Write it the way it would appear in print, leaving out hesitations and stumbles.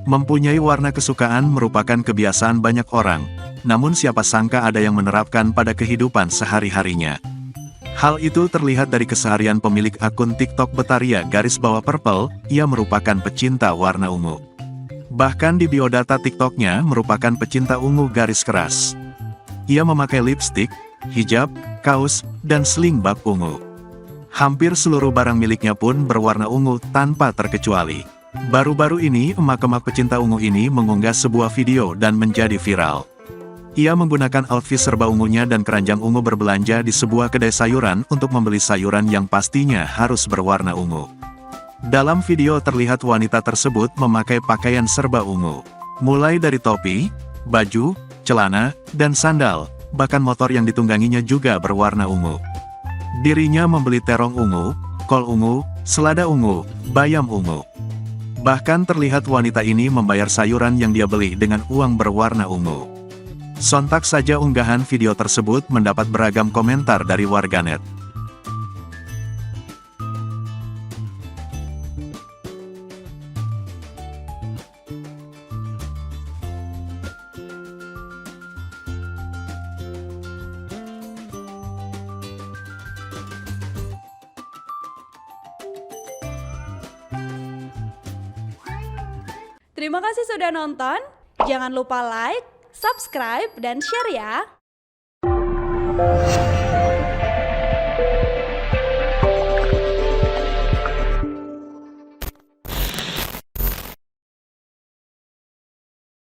Mempunyai warna kesukaan merupakan kebiasaan banyak orang, namun siapa sangka ada yang menerapkan pada kehidupan sehari-harinya. Hal itu terlihat dari keseharian pemilik akun TikTok Betaria_Purple, ia merupakan pecinta warna ungu. Bahkan di biodata TikToknya merupakan pecinta ungu garis keras. Ia memakai lipstik, hijab, kaos, dan sling bag ungu. Hampir seluruh barang miliknya pun berwarna ungu tanpa terkecuali. Baru-baru ini emak-emak pecinta ungu ini mengunggah sebuah video dan menjadi viral. Ia menggunakan outfit serba ungunya dan keranjang ungu berbelanja di sebuah kedai sayuran untuk membeli sayuran yang pastinya harus berwarna ungu. Dalam video terlihat wanita tersebut memakai pakaian serba ungu. Mulai dari topi, baju, celana, dan sandal, bahkan motor yang ditungganginya juga berwarna ungu. Dirinya membeli terong ungu, kol ungu, selada ungu, bayam ungu. Bahkan terlihat wanita ini membayar sayuran yang dia beli dengan uang berwarna ungu. Sontak saja unggahan video tersebut mendapat beragam komentar dari warganet. Terima kasih sudah nonton. Jangan lupa like, subscribe, dan share ya.